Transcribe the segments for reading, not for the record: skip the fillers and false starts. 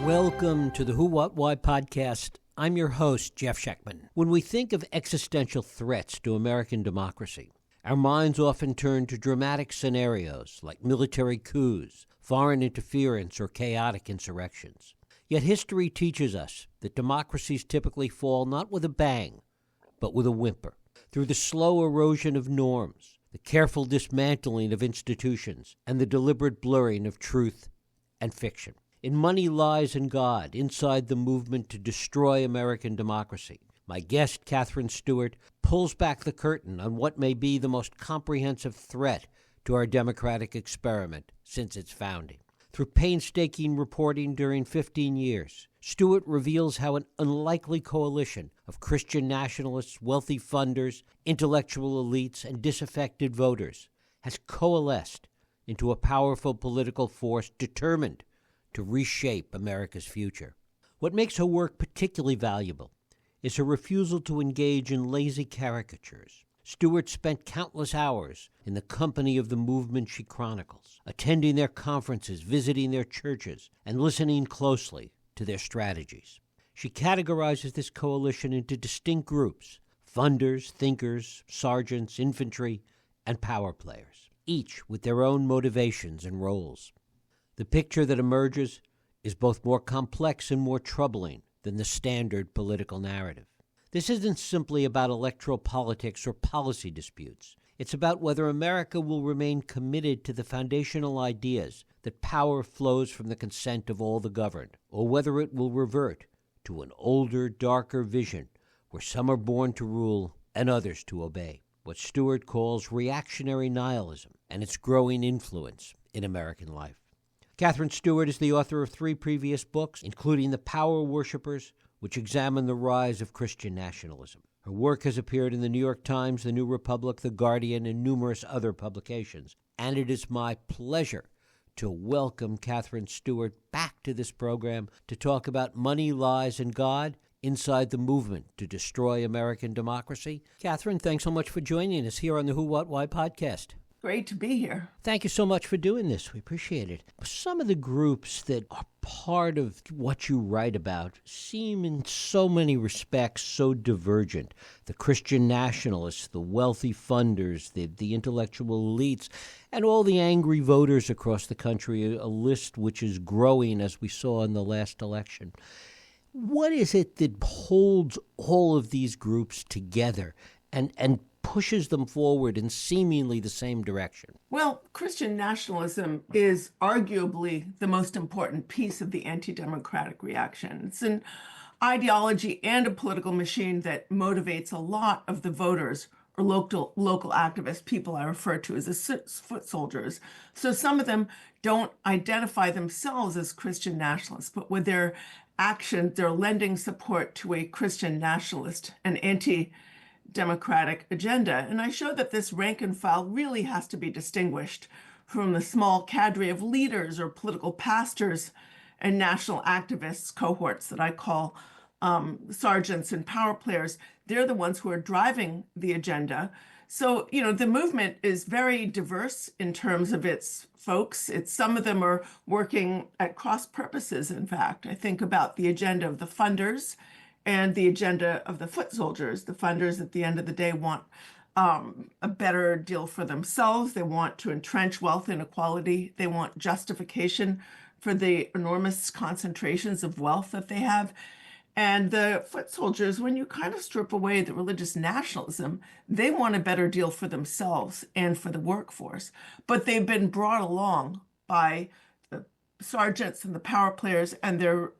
Welcome to the Who, What, Why podcast. I'm your host, Jeff Schechtman. When we think of existential threats to American democracy, our minds often turn to dramatic scenarios like military coups, foreign interference, or chaotic insurrections. Yet history teaches us that democracies typically fall not with a bang, but with a whimper, through the slow erosion of norms, the careful dismantling of institutions, and the deliberate blurring of truth and fiction. In Money, Lies, and God, Inside the Movement to Destroy American Democracy, my guest, Katherine Stewart, pulls back the curtain on what may be the most comprehensive threat to our democratic experiment since its founding. Through painstaking reporting during 15 years, Stewart reveals how an unlikely coalition of Christian nationalists, wealthy funders, intellectual elites, and disaffected voters has coalesced into a powerful political force determined to reshape America's future. What makes her work particularly valuable is her refusal to engage in lazy caricatures. Stewart spent countless hours in the company of the movement she chronicles, attending their conferences, visiting their churches, and listening closely to their strategies. She categorizes this coalition into distinct groups: funders, thinkers, sergeants, infantry, and power players, each with their own motivations and roles. The picture that emerges is both more complex and more troubling than the standard political narrative. This isn't simply about electoral politics or policy disputes. It's about whether America will remain committed to the foundational ideas that power flows from the consent of all the governed, or whether it will revert to an older, darker vision where some are born to rule and others to obey. What Stewart calls reactionary nihilism and its growing influence in American life. Katherine Stewart is the author of 3 previous books, including The Power Worshippers, which examine the rise of Christian nationalism. Her work has appeared in the New York Times, The New Republic, The Guardian, and numerous other publications. And it is my pleasure to welcome Katherine Stewart back to this program to talk about Money, Lies, and God, Inside the Movement to Destroy American Democracy. Katherine, thanks so much for joining us here on the Who, What, Why podcast. Great to be here. Thank you so much for doing this. We appreciate it. Some of the groups that are part of what you write about seem in so many respects so divergent. The Christian nationalists, the wealthy funders, the intellectual elites, and all the angry voters across the country, a list which is growing as we saw in the last election. What is it that holds all of these groups together and pushes them forward in seemingly the same direction? Well, Christian nationalism is arguably the most important piece of the anti-democratic reaction. It's an ideology and a political machine that motivates a lot of the voters or local activists, people I refer to as the foot soldiers. So some of them don't identify themselves as Christian nationalists, but with their actions, they're lending support to a Christian nationalist, an anti-democratic agenda. And I show that this rank and file really has to be distinguished from the small cadre of leaders or political pastors and national activists cohorts that I call sergeants and power players. They're the ones who are driving the agenda. So, the movement is very diverse in terms of its folks. Some of them are working at cross purposes, in fact. I think about the agenda of the funders and the agenda of the foot soldiers. The funders, at the end of the day, want a better deal for themselves. They want to entrench wealth inequality. They want justification for the enormous concentrations of wealth that they have. And the foot soldiers, when you kind of strip away the religious nationalism, they want a better deal for themselves and for the workforce. But they've been brought along by the sergeants and the power players, and they're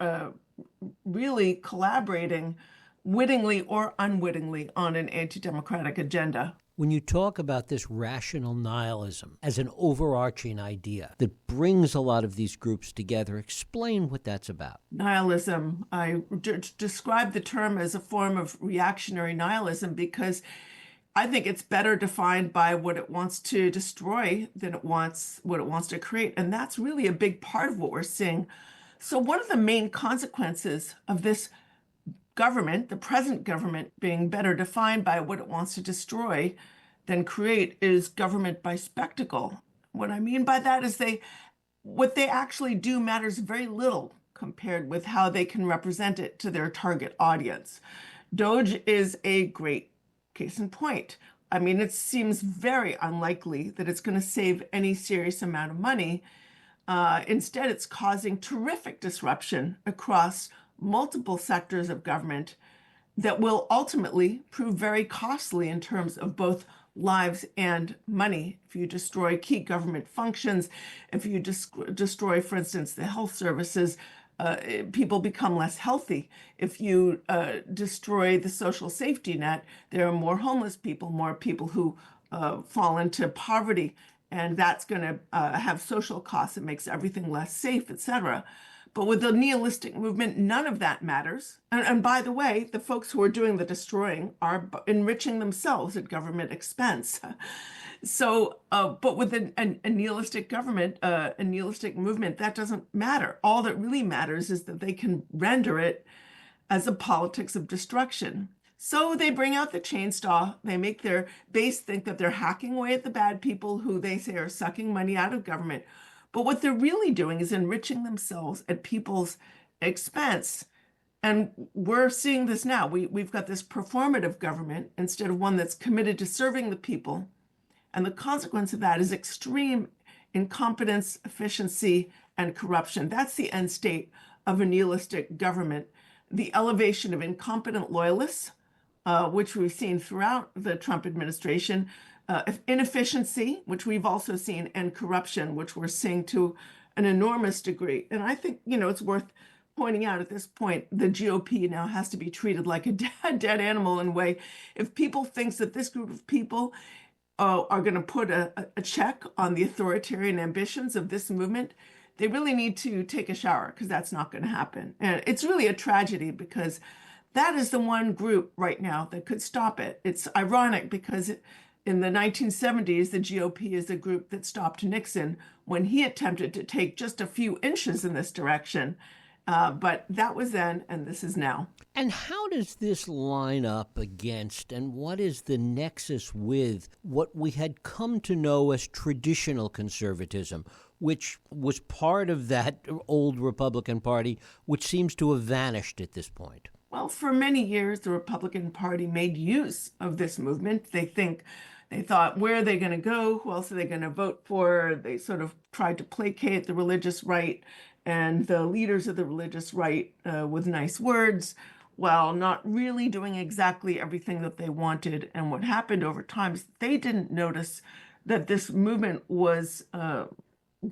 really collaborating wittingly or unwittingly on an anti-democratic agenda. When you talk about this rational nihilism as an overarching idea that brings a lot of these groups together, explain what that's about. Nihilism, I describe the term as a form of reactionary nihilism because I think it's better defined by what it wants to destroy than what it wants to create. And that's really a big part of what we're seeing. So one of the main consequences of this government, the present government, being better defined by what it wants to destroy than create, is government by spectacle. What I mean by that is what they actually do matters very little compared with how they can represent it to their target audience. Doge is a great case in point. I mean, it seems very unlikely that it's going to save any serious amount of money. Instead, it's causing terrific disruption across multiple sectors of government that will ultimately prove very costly in terms of both lives and money. If you destroy key government functions, if you destroy, for instance, the health services, people become less healthy. If you destroy the social safety net, there are more homeless people, more people who fall into poverty, and that's going to have social costs. It makes everything less safe, etc. But with the nihilistic movement, none of that matters. And by the way, the folks who are doing the destroying are enriching themselves at government expense. So, but with a nihilistic government, a nihilistic movement, that doesn't matter. All that really matters is that they can render it as a politics of destruction. So they bring out the chainsaw. They make their base think that they're hacking away at the bad people who they say are sucking money out of government. But what they're really doing is enriching themselves at people's expense. And we're seeing this now. We've got this performative government instead of one that's committed to serving the people. And the consequence of that is extreme incompetence, efficiency, and corruption. That's the end state of a nihilistic government. The elevation of incompetent loyalists, which we've seen throughout the Trump administration, inefficiency, which we've also seen, and corruption, which we're seeing to an enormous degree. And I think, it's worth pointing out at this point, the GOP now has to be treated like a dead animal in a way. If people thinks that this group of people are going to put a check on the authoritarian ambitions of this movement, they really need to take a shower, because that's not going to happen. And it's really a tragedy, because that is the one group right now that could stop it. It's ironic because in the 1970s, the GOP is a group that stopped Nixon when he attempted to take just a few inches in this direction. But that was then, and this is now. And how does this line up against, and what is the nexus with what we had come to know as traditional conservatism, which was part of that old Republican Party, which seems to have vanished at this point? Well, for many years, the Republican Party made use of this movement. They thought, where are they going to go? Who else are they going to vote for? They sort of tried to placate the religious right and the leaders of the religious right with nice words, while not really doing exactly everything that they wanted. And what happened over time is they didn't notice that this movement was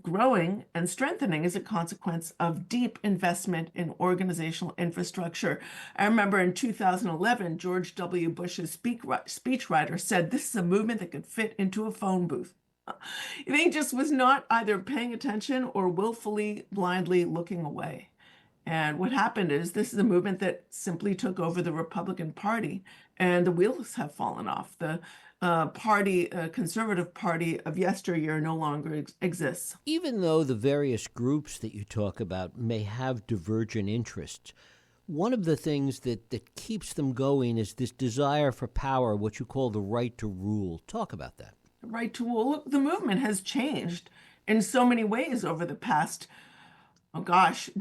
growing and strengthening as a consequence of deep investment in organizational infrastructure. I remember in 2011, George W. Bush's speechwriter said, this is a movement that could fit into a phone booth. He just was not either paying attention or willfully, blindly looking away. And what happened is this is a movement that simply took over the Republican Party, and the wheels have fallen off. The conservative party of yesteryear no longer exists. Even though the various groups that you talk about may have divergent interests, one of the things that keeps them going is this desire for power, what you call the right to rule. Talk about that. The right to rule. Look, the movement has changed in so many ways over the past,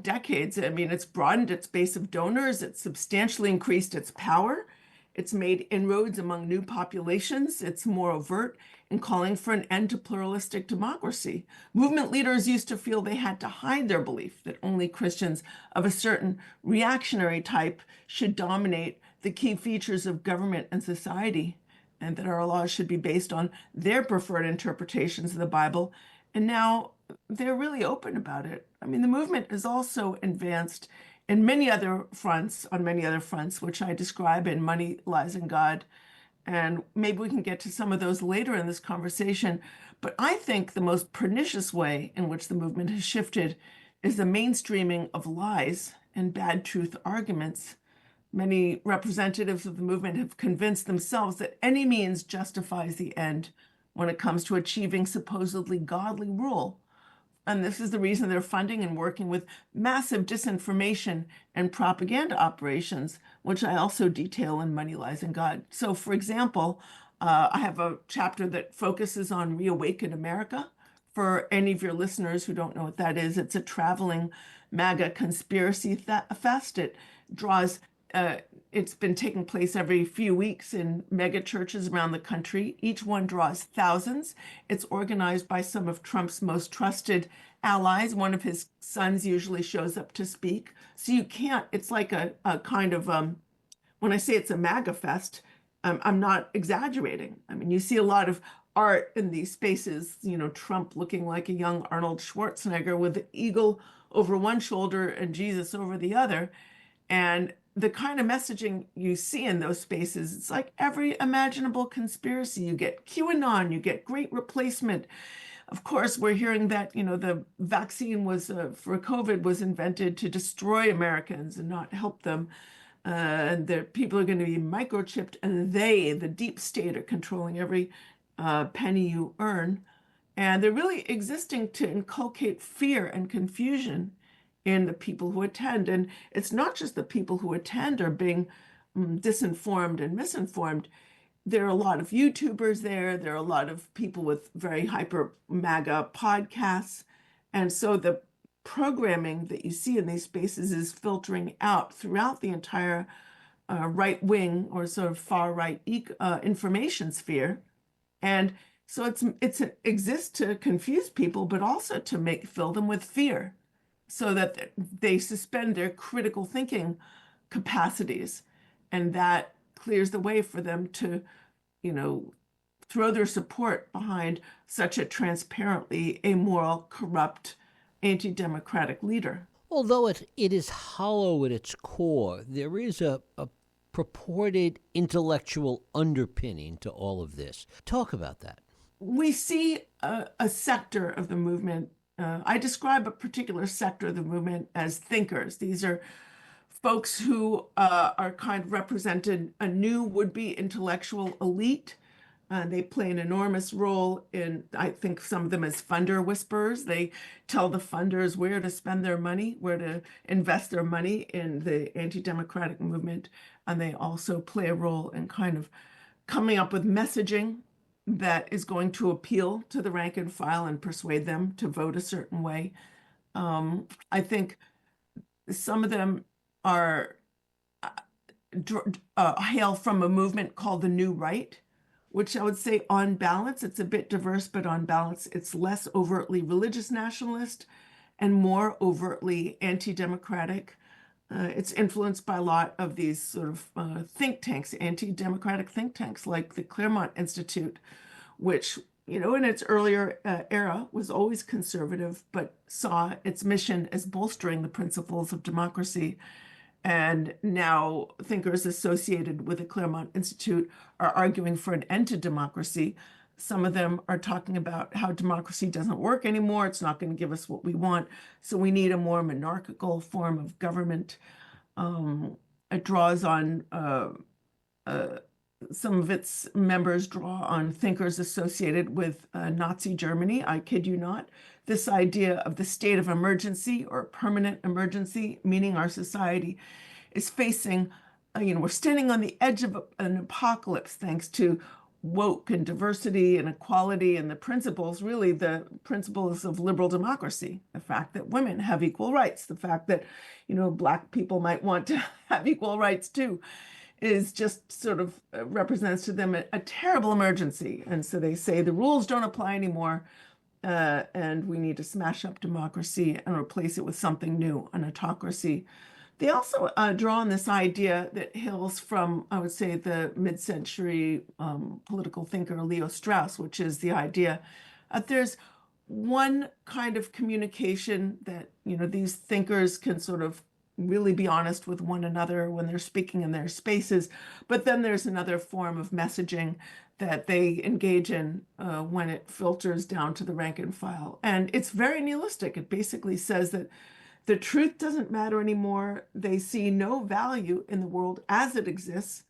decades. I mean, it's broadened its base of donors. It's substantially increased its power. It's made inroads among new populations. It's more overt in calling for an end to pluralistic democracy. Movement leaders used to feel they had to hide their belief that only Christians of a certain reactionary type should dominate the key features of government and society, and that our laws should be based on their preferred interpretations of the Bible. And now they're really open about it. I mean, the movement is also advanced on many other fronts, which I describe in Money, Lies, and God. And maybe we can get to some of those later in this conversation. But I think the most pernicious way in which the movement has shifted is the mainstreaming of lies and bad truth arguments. Many representatives of the movement have convinced themselves that any means justifies the end when it comes to achieving supposedly godly rule. And this is the reason they're funding and working with massive disinformation and propaganda operations, which I also detail in Money, Lies, and God. So, for example, I have a chapter that focuses on Reawaken America for any of your listeners who don't know what that is, it's a traveling MAGA conspiracy fest. It draws, it's been taking place every few weeks in mega churches around the country. Each one draws thousands. It's organized by some of Trump's most trusted allies. One of his sons usually shows up to speak. So you can't, it's like a kind of, when I say it's a MAGA fest, I'm not exaggerating. I mean, you see a lot of art in these spaces, Trump looking like a young Arnold Schwarzenegger with the eagle over one shoulder and Jesus over the other. And the kind of messaging you see in those spaces, it's like every imaginable conspiracy. You get QAnon, you get great replacement. Of course, we're hearing that, the vaccine was for COVID was invented to destroy Americans and not help them. And the people are going to be microchipped, and the deep state, are controlling every penny you earn. And they're really existing to inculcate fear and confusion in the people who attend. And it's not just the people who attend are being disinformed and misinformed. There are a lot of YouTubers there. There are a lot of people with very hyper MAGA podcasts. And so the programming that you see in these spaces is filtering out throughout the entire right wing or sort of far right information sphere. And so it exists to confuse people, but also to fill them with fear so that they suspend their critical thinking capacities. And that clears the way for them to, throw their support behind such a transparently amoral, corrupt, anti-democratic leader. Although it is hollow at its core, there is a purported intellectual underpinning to all of this. Talk about that. We see a sector of the movement. I describe a particular sector of the movement as thinkers. These are folks who are kind of represented a new would-be intellectual elite. They play an enormous role in, I think, some of them as funder whisperers. They tell the funders where to spend their money, where to invest their money in the anti-democratic movement. And they also play a role in kind of coming up with messaging that is going to appeal to the rank and file and persuade them to vote a certain way. I think some of them are hail from a movement called the New Right, which I would say on balance, it's a bit diverse, but on balance, it's less overtly religious nationalist and more overtly anti-democratic. It's influenced by a lot of these sort of think tanks, anti-democratic think tanks like the Claremont Institute, which, in its earlier era was always conservative, but saw its mission as bolstering the principles of democracy. And now thinkers associated with the Claremont Institute are arguing for an end to democracy. Some of them are talking about how democracy doesn't work anymore. It's not going to give us what we want. So we need a more monarchical form of government. It draws on, some of its members draw on thinkers associated with Nazi Germany. I kid you not. This idea of the state of emergency or permanent emergency, meaning our society is facing, we're standing on the edge of an apocalypse thanks to woke and diversity and equality and the principles of liberal democracy. The fact that women have equal rights, the fact that, Black people might want to have equal rights too, is just sort of represents to them a terrible emergency. And so they say the rules don't apply anymore. And we need to smash up democracy and replace it with something new, an autocracy. They also draw on this idea that hails from, I would say, the mid-century political thinker Leo Strauss, which is the idea that there's one kind of communication that, these thinkers can sort of really be honest with one another when they're speaking in their spaces. But then there's another form of messaging that they engage in when it filters down to the rank and file. And it's very nihilistic. It basically says that the truth doesn't matter anymore. They see no value in the world as it exists.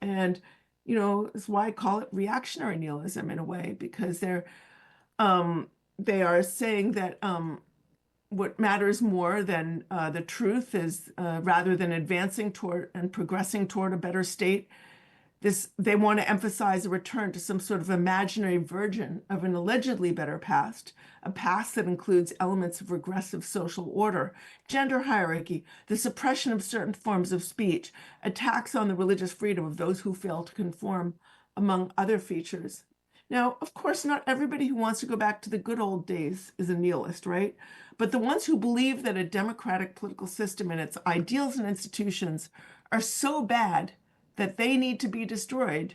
And, it's why I call it reactionary nihilism in a way, because they are saying that what matters more than the truth is rather than advancing toward and progressing toward a better state, They want to emphasize a return to some sort of imaginary version of an allegedly better past, a past that includes elements of regressive social order, gender hierarchy, the suppression of certain forms of speech, attacks on the religious freedom of those who fail to conform, among other features. Now, of course, not everybody who wants to go back to the good old days is a nihilist, right? But the ones who believe that a democratic political system and its ideals and institutions are so bad that they need to be destroyed,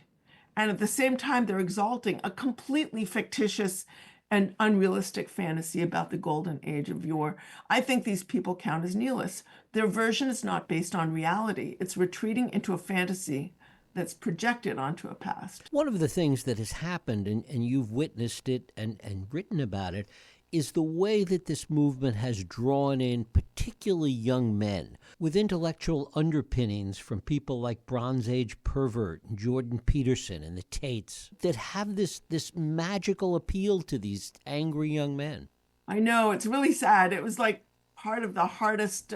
and at the same time, they're exalting a completely fictitious and unrealistic fantasy about the golden age of yore. I think these people count as nihilists. Their version is not based on reality. It's retreating into a fantasy that's projected onto a past. One of the things that has happened, and you've witnessed it and written about it, is the way that this movement has drawn in particularly young men with intellectual underpinnings from people like Bronze Age Pervert and Jordan Peterson and the Tates that have this magical appeal to these angry young men. I know, it's really sad. It was like part of the hardest,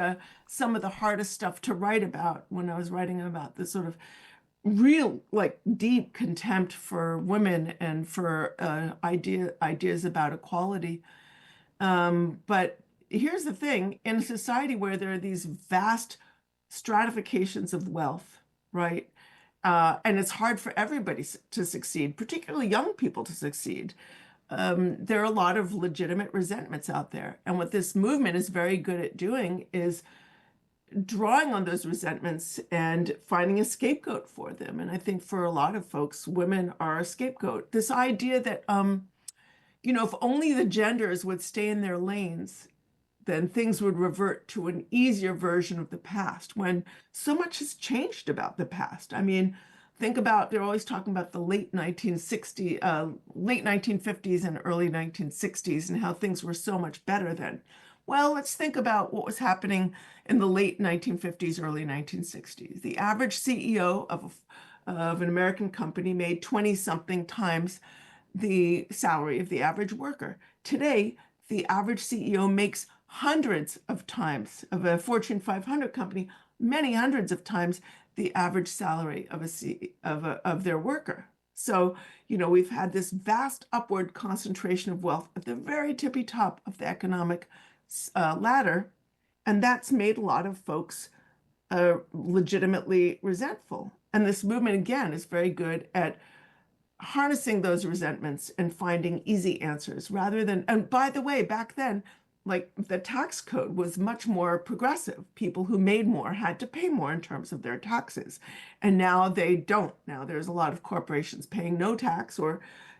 some of the hardest stuff to write about when I was writing about this sort of real, like, deep contempt for women and for ideas about equality. But here's the thing, in a society where there are these vast stratifications of wealth, right? And it's hard for everybody to succeed, particularly young people to succeed. There are a lot of legitimate resentments out there. And what this movement is very good at doing is drawing on those resentments and finding a scapegoat for them. And I think for a lot of folks, women are a scapegoat. This idea that, if only the genders would stay in their lanes, then things would revert to an easier version of the past, when so much has changed about the past. I mean, think about, they're always talking about the late 1950s and early 1960s and how things were so much better then. Well, let's think about what was happening in the late 1950s, early 1960s. The average CEO of an American company made 20-something times the salary of the average worker. Today, the average CEO makes hundreds of times, of a Fortune 500 company, many hundreds of times the average salary of their worker. So, we've had this vast upward concentration of wealth at the very tippy top of the economic ladder, and that's made a lot of folks legitimately resentful. And this movement, again, is very good at harnessing those resentments and finding easy answers rather than, and by the way, back then, like, the tax code was much more progressive. People who made more had to pay more in terms of their taxes. And now they don't. Now there's a lot of corporations paying no tax, or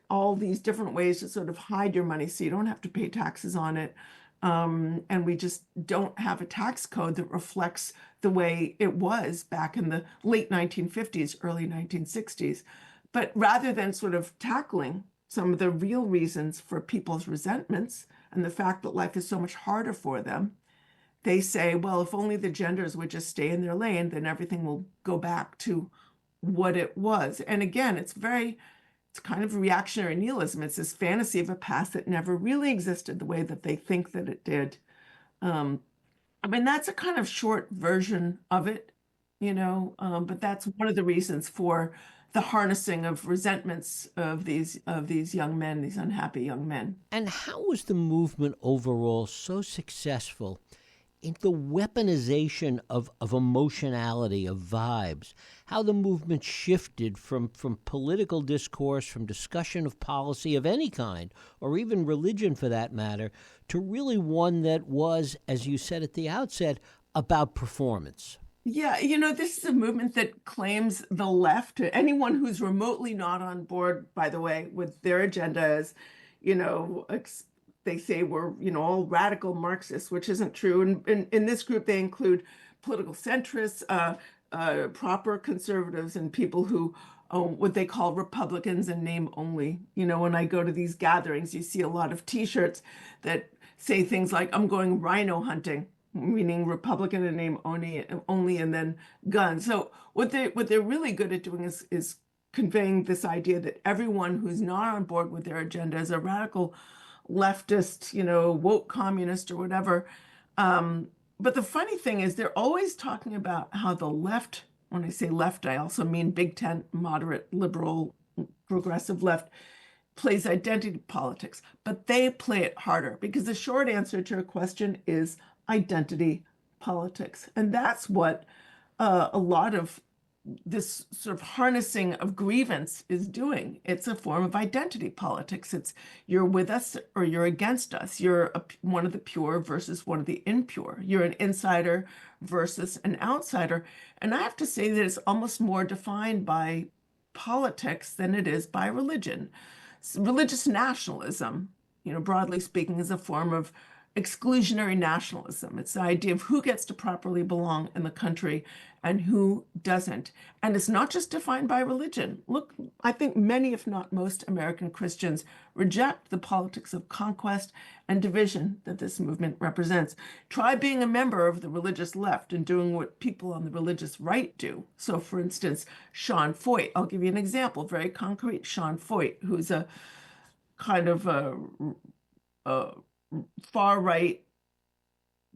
all these different ways to sort of hide your money so you don't have to pay taxes on it. And we just don't have a tax code that reflects the way it was back in the late 1950s, early 1960s. But rather than sort of tackling some of the real reasons for people's resentments and the fact that life is so much harder for them, they say, well, if only the genders would just stay in their lane, then everything will go back to what it was. And again, it's kind of reactionary nihilism. It's this fantasy of a past that never really existed the way that they think that it did. That's a kind of short version of it, but that's one of the reasons for the harnessing of resentments of these young men, these unhappy young men. And how was the movement overall so successful in the weaponization of emotionality, of vibes? How the movement shifted from political discourse, from discussion of policy of any kind, or even religion for that matter, to really one that was, as you said at the outset, about performance. Yeah, this is a movement that claims the left, anyone who's remotely not on board, by the way, with their agenda as, they say we're, all radical Marxists, which isn't true. And in this group, they include political centrists, proper conservatives, and people who what they call Republicans in name only. When I go to these gatherings, you see a lot of T-shirts that say things like, I'm going rhino hunting, meaning Republican in name only, and then guns. So what they're really good at doing is conveying this idea that everyone who's not on board with their agenda is a radical leftist, woke communist or whatever. But the funny thing is they're always talking about how the left when I say left, I also mean big tent, moderate, liberal, progressive left, plays identity politics, but they play it harder because the short answer to your question is identity politics. And that's what a lot of this sort of harnessing of grievance is doing. It's a form of identity politics. It's you're with us or you're against us. You're one of the pure versus one of the impure. You're an insider versus an outsider. And I have to say that it's almost more defined by politics than it is by religion. Religious nationalism, broadly speaking, is a form of exclusionary nationalism. It's the idea of who gets to properly belong in the country and who doesn't. And it's not just defined by religion. Look, I think many, if not most, American Christians reject the politics of conquest and division that this movement represents. Try being a member of the religious left and doing what people on the religious right do. So, for instance, Sean Feucht, I'll give you an example, very concrete. Sean Feucht, who's a kind of a far right,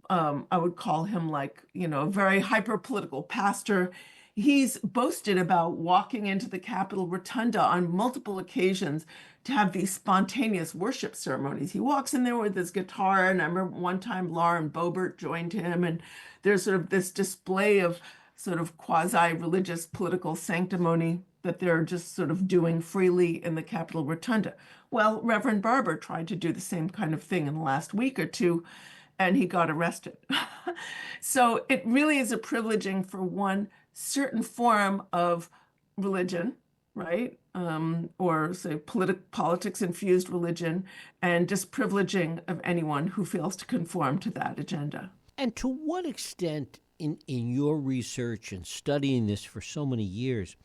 I would call him like, a very hyper political pastor. He's boasted about walking into the Capitol Rotunda on multiple occasions to have these spontaneous worship ceremonies. He walks in there with his guitar, and I remember one time Lauren Boebert joined him, and there's sort of this display of sort of quasi-religious political sanctimony that they're just sort of doing freely in the Capitol Rotunda. Well, Reverend Barber tried to do the same kind of thing in the last week or two, and he got arrested. So it really is a privileging for one certain form of religion, right? Or say politics-infused religion, and disprivileging of anyone who fails to conform to that agenda. And to what extent, in your research and studying this for so many years,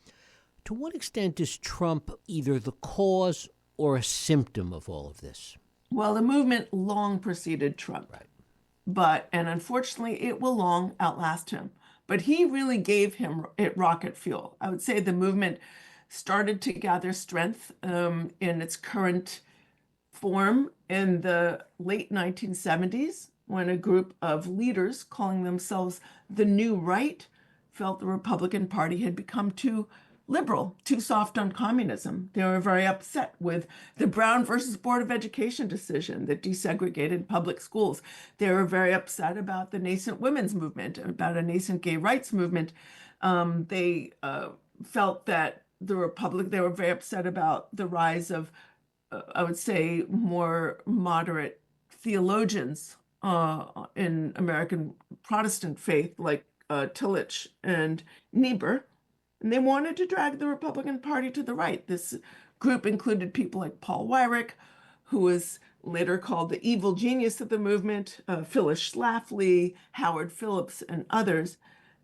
to what extent is Trump either the cause or a symptom of all of this? Well, the movement long preceded Trump. Right. And unfortunately, it will long outlast him. But he really gave it rocket fuel. I would say the movement started to gather strength in its current form in the late 1970s, when a group of leaders calling themselves the New Right felt the Republican Party had become too liberal, too soft on communism. They were very upset with the Brown versus Board of Education decision that desegregated public schools. They were very upset about the nascent women's movement, about a nascent gay rights movement. They felt that they were very upset about the rise of, I would say, more moderate theologians in American Protestant faith, like Tillich and Niebuhr. And they wanted to drag the Republican Party to the right. This group included people like Paul Weyrich, who was later called the evil genius of the movement, Phyllis Schlafly, Howard Phillips, and others.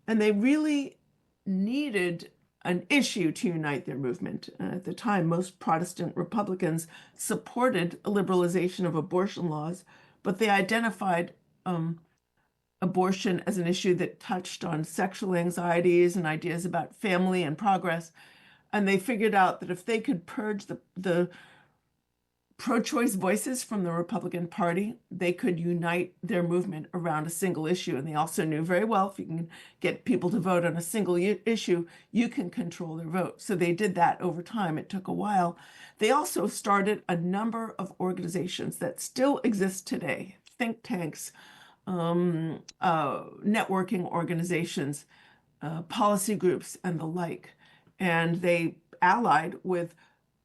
And they really needed an issue to unite their movement. At the time, most Protestant Republicans supported a liberalization of abortion laws, but they identified abortion as an issue that touched on sexual anxieties and ideas about family and progress. And they figured out that if they could purge the pro-choice voices from the Republican Party, they could unite their movement around a single issue. And they also knew very well, if you can get people to vote on a single issue, you can control their vote. So they did that over time. It took a while. They also started a number of organizations that still exist today, think tanks, networking organizations, policy groups, and the like. And they allied with,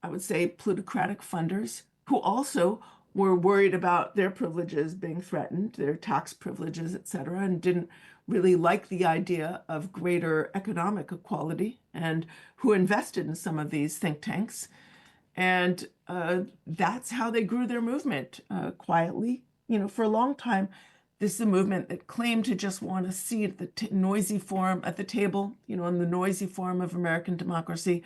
I would say, plutocratic funders who also were worried about their privileges being threatened, their tax privileges, et cetera, and didn't really like the idea of greater economic equality, and who invested in some of these think tanks. And that's how they grew their movement quietly. For a long time, this is a movement that claimed to just want a seat at the noisy forum at the table, in the noisy forum of American democracy.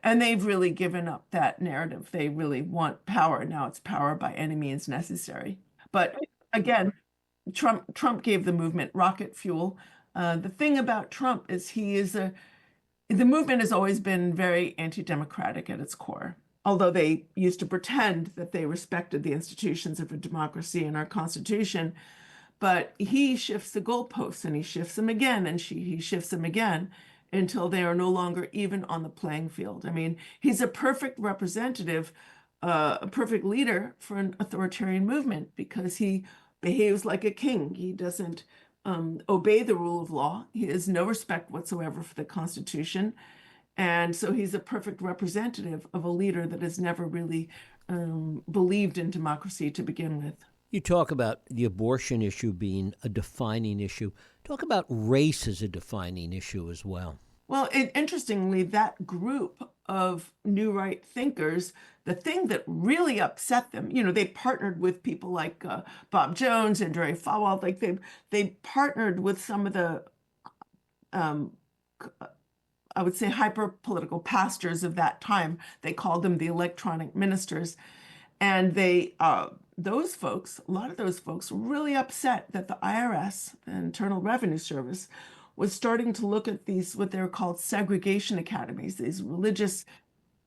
And they've really given up that narrative. They really want power. Now it's power by any means necessary. But again, Trump gave the movement rocket fuel. The thing about Trump is the movement has always been very anti-democratic at its core. Although they used to pretend that they respected the institutions of a democracy and our Constitution, but he shifts the goalposts, and he shifts them again, and he shifts them again. until they are no longer even on the playing field. I mean, he's a perfect representative, a perfect leader for an authoritarian movement because he behaves like a king. He doesn't obey the rule of law. He has no respect whatsoever for the Constitution. And so he's a perfect representative of a leader that has never really believed in democracy to begin with. You talk about the abortion issue being a defining issue. Talk about race as a defining issue as well. Well, interestingly, that group of new right thinkers, the thing that really upset them, they partnered with people like Bob Jones and Jerry Falwell. Like they partnered with some of the, I would say, hyper political pastors of that time. They called them the electronic ministers, and those folks, a lot of those folks, were really upset that the IRS, the Internal Revenue Service, was starting to look at these, what they're called segregation academies, these religious,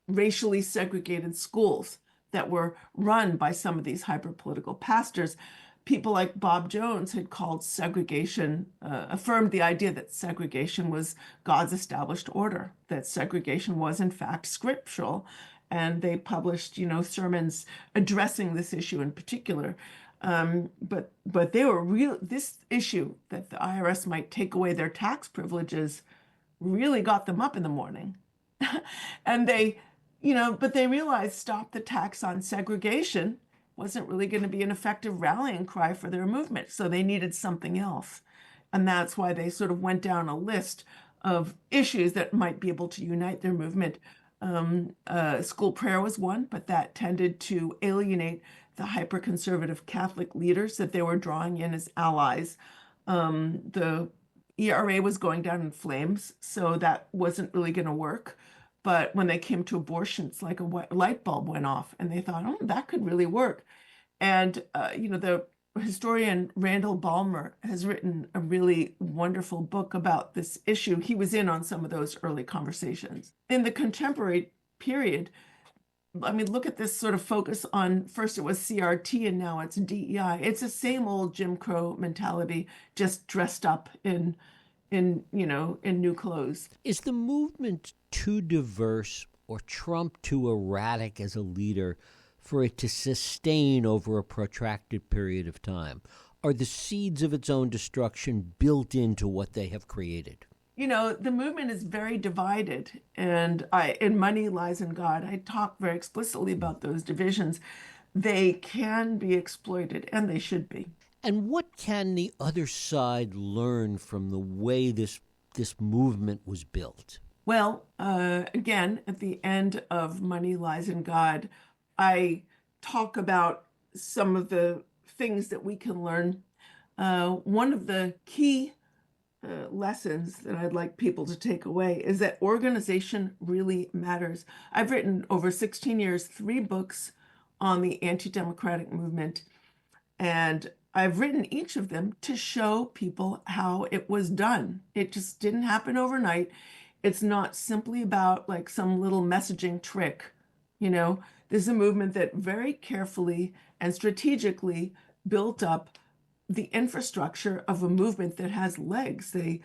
racially segregated schools that were run by some of these hyper-political pastors. People like Bob Jones had called segregation, affirmed the idea that segregation was God's established order, that segregation was in fact scriptural. And they published, sermons addressing this issue in particular. But they were this issue that the IRS might take away their tax privileges really got them up in the morning. And but they realized stop the tax on segregation wasn't really going to be an effective rallying cry for their movement. So they needed something else. And that's why they sort of went down a list of issues that might be able to unite their movement. School prayer was one, but that tended to alienate the hyper-conservative Catholic leaders that they were drawing in as allies. The ERA was going down in flames, so that wasn't really going to work. But when they came to abortion, it's like a light bulb went off, and they thought, oh, that could really work. And, the historian Randall Ballmer has written a really wonderful book about this issue. He was in on some of those early conversations. In the contemporary period, I mean, look at this sort of focus on, first it was CRT and now it's DEI. It's the same old Jim Crow mentality, just dressed up in new clothes. Is the movement too diverse or Trump too erratic as a leader for it to sustain over a protracted period of time? Are the seeds of its own destruction built into what they have created? The movement is very divided, and in Money Lies in God, I talk very explicitly about those divisions. They can be exploited, and they should be. And what can the other side learn from the way this movement was built? Well, again, at the end of Money Lies in God, I talk about some of the things that we can learn. One of the key lessons that I'd like people to take away is that organization really matters. I've written over 16 years, 3 books on the anti-democratic movement, and I've written each of them to show people how it was done. It just didn't happen overnight. It's not simply about like some little messaging trick. This is a movement that very carefully and strategically built up the infrastructure of a movement that has legs. They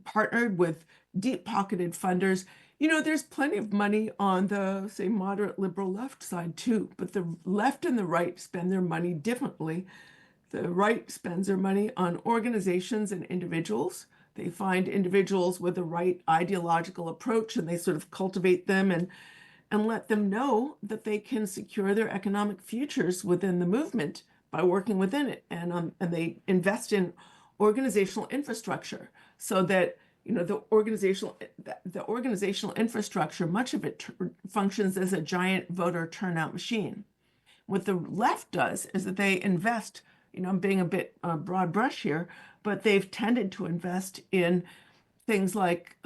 partnered with deep-pocketed funders. There's plenty of money on the, say, moderate liberal left side too, but the left and the right spend their money differently. The right spends their money on organizations and individuals. They find individuals with the right ideological approach, and they sort of cultivate them and let them know that they can secure their economic futures within the movement by working within it. And they invest in organizational infrastructure so that the organizational infrastructure, much of it functions as a giant voter turnout machine. What the left does is that they invest, I'm being a bit broad brush here, but they've tended to invest in things like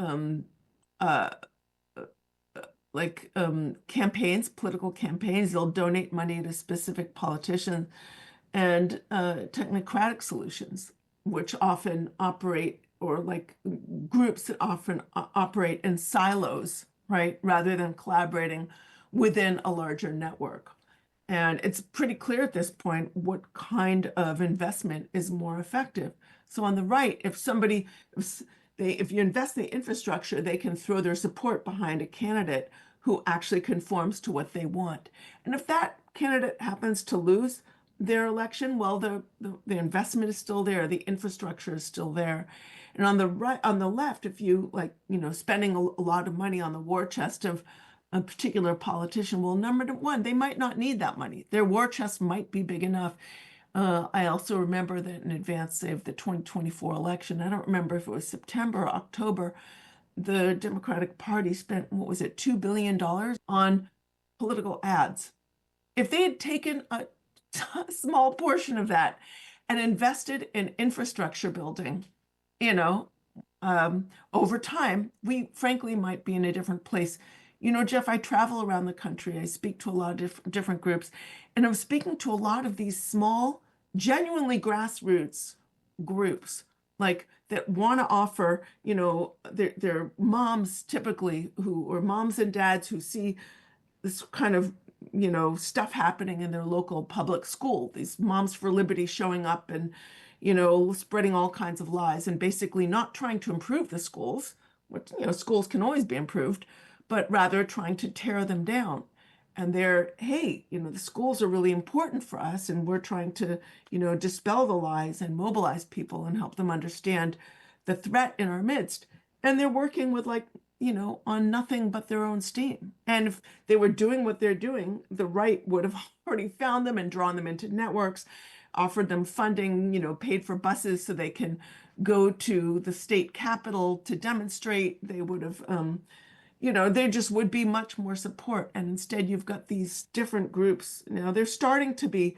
campaigns, political campaigns. They'll donate money to specific politicians, and technocratic solutions, which often operate, or like groups that often operate in silos, right, rather than collaborating within a larger network. And it's pretty clear at this point what kind of investment is more effective. So on the right, if if you invest in the infrastructure, they can throw their support behind a candidate who actually conforms to what they want. And if that candidate happens to lose their election, well, the investment is still there, the infrastructure is still there. And on the right, on the left, if you like, spending a lot of money on the war chest of a particular politician, well, number one, they might not need that money. Their war chest might be big enough. I also remember that in advance of the 2024 election, I don't remember if it was September or October, the Democratic Party spent, what was it, $2 billion on political ads. If they had taken a small portion of that and invested in infrastructure building, you know, over time, we frankly might be in a different place. Jeff, I travel around the country. I speak to a lot of different groups, and I'm speaking to a lot of these small, genuinely grassroots groups, like that want to offer, their moms typically or moms and dads who see this kind of, stuff happening in their local public school, these Moms for Liberty showing up and, spreading all kinds of lies and basically not trying to improve the schools, which, schools can always be improved, but rather trying to tear them down. And they're, hey, the schools are really important for us, and we're trying to, dispel the lies and mobilize people and help them understand the threat in our midst. And they're working with on nothing but their own steam. And if they were doing what they're doing, the right would have already found them and drawn them into networks, offered them funding, paid for buses so they can go to the state capitol to demonstrate. They would have, there just would be much more support. And instead, you've got these different groups. Now, there's starting to be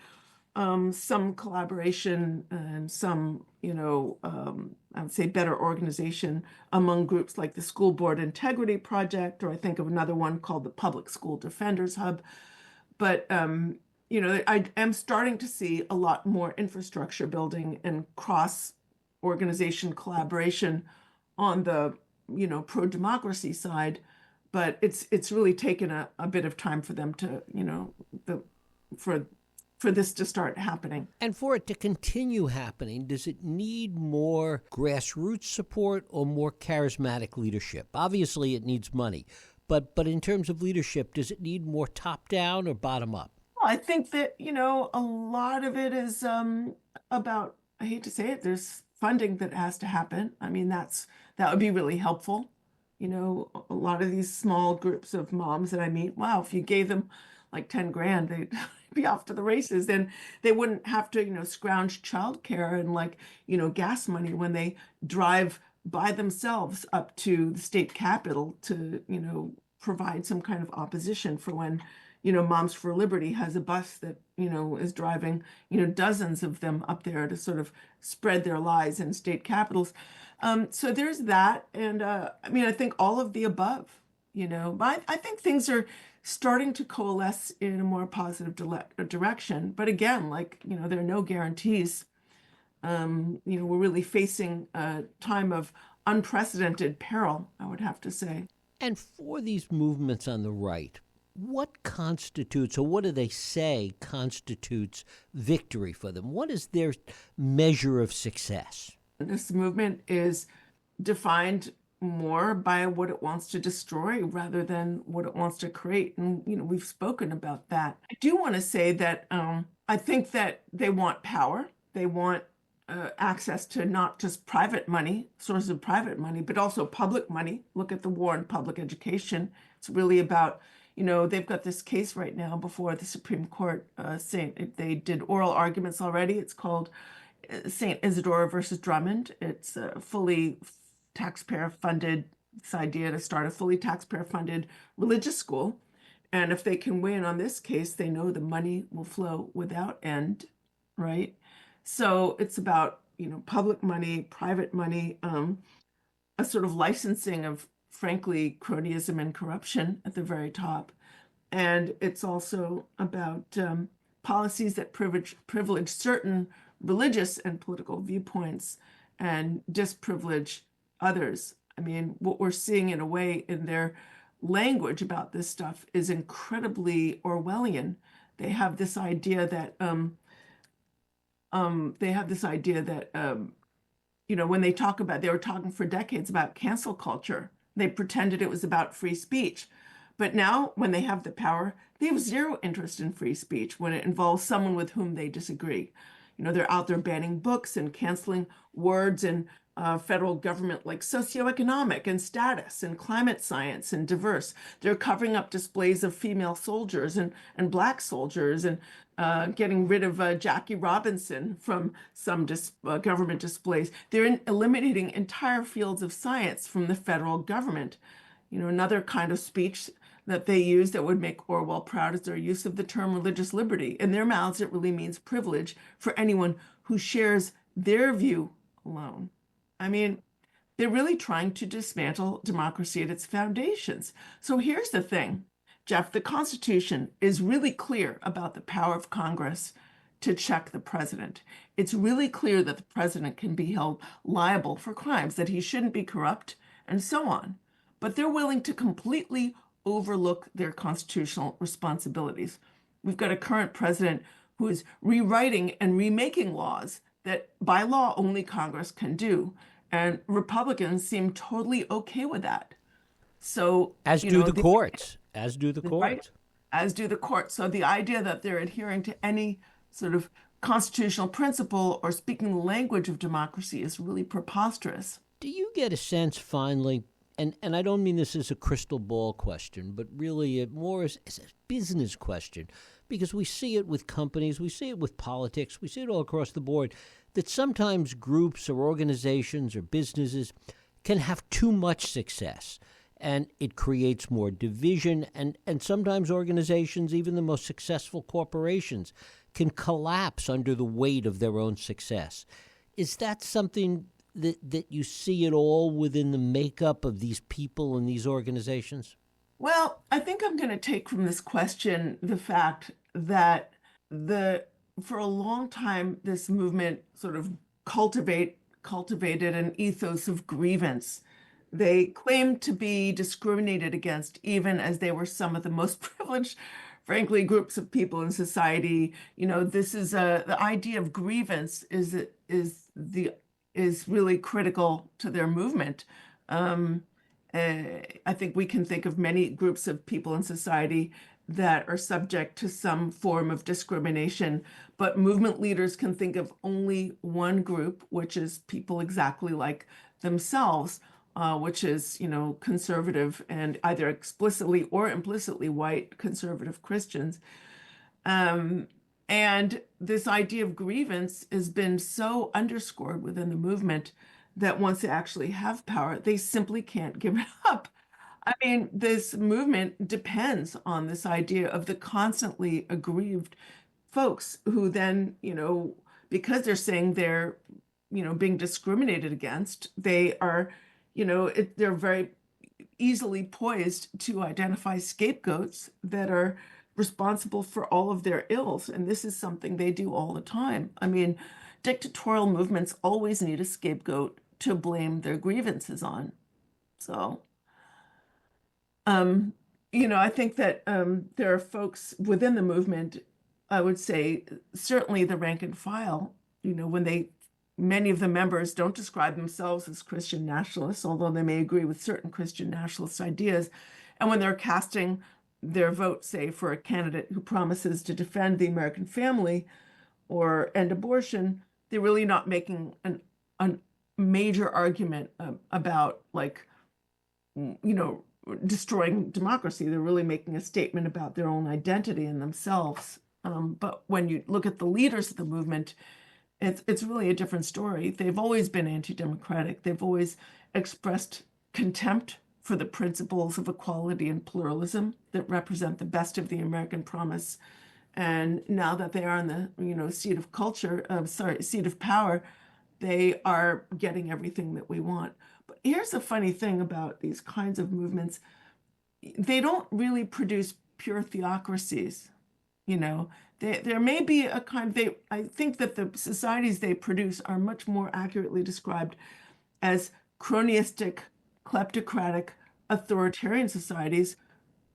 some collaboration and some, I would say better organization among groups like the School Board Integrity Project, or I think of another one called the Public School Defenders Hub. But, I am starting to see a lot more infrastructure building and cross-organization collaboration on the, pro-democracy side. But it's really taken a bit of time for them to, for this to start happening. And for it to continue happening, does it need more grassroots support or more charismatic leadership? Obviously, it needs money. But in terms of leadership, does it need more top-down or bottom-up? Well, I think that, a lot of it is about, I hate to say it, there's funding that has to happen. I mean, that would be really helpful. A lot of these small groups of moms that I meet, wow, if you gave them like 10 grand, they'd be off to the races. Then they wouldn't have to, scrounge childcare and gas money when they drive by themselves up to the state capitol to, provide some kind of opposition for when, Moms for Liberty has a bus that, is driving, dozens of them up there to sort of spread their lies in state capitals. So there's that. And I think all of the above, but I think things are starting to coalesce in a more positive direction. But again, there are no guarantees. We're really facing a time of unprecedented peril, I would have to say. And for these movements on the right, what constitutes, or what do they say constitutes victory for them? What is their measure of success? This movement is defined more by what it wants to destroy rather than what it wants to create. And, we've spoken about that. I do want to say that I think that they want power. They want access to not just private money, sources of private money, but also public money. Look at the war on public education. It's really about, they've got this case right now before the Supreme Court. They did oral arguments already. It's called St. Isidore versus Drummond. It's a fully taxpayer-funded, this idea to start a fully taxpayer-funded religious school. And if they can win on this case, they know the money will flow without end, right? So it's about, public money, private money, a sort of licensing of, frankly, cronyism and corruption at the very top. And it's also about policies that privilege certain religious and political viewpoints and disprivilege others. I mean, what we're seeing in a way in their language about this stuff is incredibly Orwellian. They have this idea that when they were talking for decades about cancel culture. They pretended it was about free speech. But now, when they have the power, they have zero interest in free speech when it involves someone with whom they disagree. They're out there banning books and canceling words in federal government like socioeconomic and status and climate science and diverse. They're covering up displays of female soldiers and black soldiers and getting rid of Jackie Robinson from some government displays. They're eliminating entire fields of science from the federal government. Another kind of speech that they use that would make Orwell proud is their use of the term religious liberty. In their mouths, it really means privilege for anyone who shares their view alone. I mean, they're really trying to dismantle democracy at its foundations. So here's the thing, Jeff, the Constitution is really clear about the power of Congress to check the president. It's really clear that the president can be held liable for crimes, that he shouldn't be corrupt, and so on. But they're willing to completely overlook their constitutional responsibilities. We've got a current president who is rewriting and remaking laws that by law only Congress can do. And Republicans seem totally okay with that. So as do the courts, as do the courts. Right? As do the courts. So the idea that they're adhering to any sort of constitutional principle or speaking the language of democracy is really preposterous. Do you get a sense finally, and I don't mean this as a crystal ball question, but really more as a business question, because we see it with companies, we see it with politics, we see it all across the board, that sometimes groups or organizations or businesses can have too much success, and it creates more division, and sometimes organizations, even the most successful corporations, can collapse under the weight of their own success. Is that something that you see it all within the makeup of these people and these organizations? Well, I think I'm going to take from this question the fact that for a long time, this movement sort of cultivated an ethos of grievance. They claimed to be discriminated against, even as they were some of the most privileged, frankly, groups of people in society. This is the idea of grievance is really critical to their movement. I think we can think of many groups of people in society that are subject to some form of discrimination, but movement leaders can think of only one group, which is people exactly like themselves, which is, conservative and either explicitly or implicitly white conservative Christians. And this idea of grievance has been so underscored within the movement that once they actually have power, they simply can't give it up. I mean, this movement depends on this idea of the constantly aggrieved folks who then, because they're saying they're, being discriminated against, they are, they're very easily poised to identify scapegoats that are responsible for all of their ills. And this is something they do all the time. I mean, dictatorial movements always need a scapegoat to blame their grievances on. So, I think that there are folks within the movement, I would say, certainly the rank and file, many of the members don't describe themselves as Christian nationalists, although they may agree with certain Christian nationalist ideas. And when they're casting their vote, say, for a candidate who promises to defend the American family or end abortion, they're really not making a major argument about, destroying democracy. They're really making a statement about their own identity and themselves. But when you look at the leaders of the movement, it's really a different story. They've always been anti-democratic. They've always expressed contempt for the principles of equality and pluralism that represent the best of the American promise. And now that they are in the seat of power, they are getting everything that we want. But here's the funny thing about these kinds of movements. They don't really produce pure theocracies. There may be a kind, I think that the societies they produce are much more accurately described as cronyistic, kleptocratic, authoritarian societies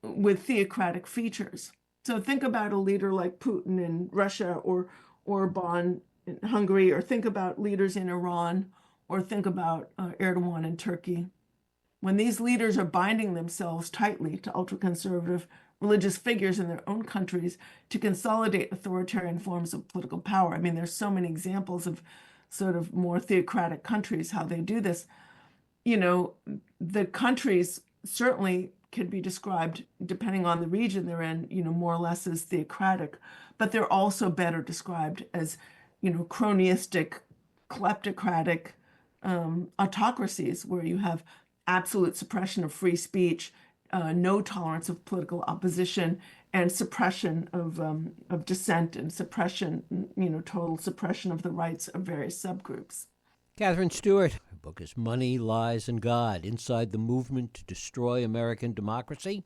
with theocratic features. So think about a leader like Putin in Russia or Orban in Hungary, or think about leaders in Iran Or think about Erdogan in Turkey. When these leaders are binding themselves tightly to ultra-conservative religious figures in their own countries to consolidate authoritarian forms of political power. I mean, there's so many examples of sort of more theocratic countries, how they do this. You know, the countries certainly can be described, depending on the region they're in, you know, more or less as theocratic, but they're also better described as, you know, cronyistic, kleptocratic autocracies where you have absolute suppression of free speech, no tolerance of political opposition, and suppression of dissent, and suppression, you know, total suppression of the rights of various subgroups. Catherine Stewart, her book is Money, Lies, and God, Inside the Movement to Destroy American Democracy.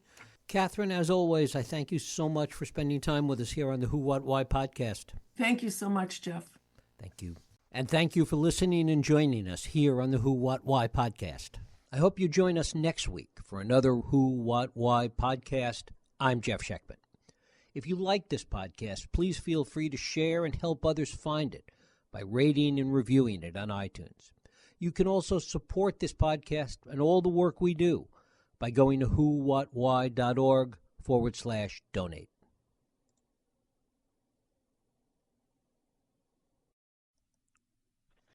Catherine, as always, I thank you so much for spending time with us here on the Who, What, Why podcast. Thank you so much, Jeff. Thank you. And thank you for listening and joining us here on the Who, What, Why podcast. I hope you join us next week for another Who, What, Why podcast. I'm Jeff Sheckman. If you like this podcast, please feel free to share and help others find it by rating and reviewing it on iTunes. You can also support this podcast and all the work we do by going to whowhatwhy.org/donate.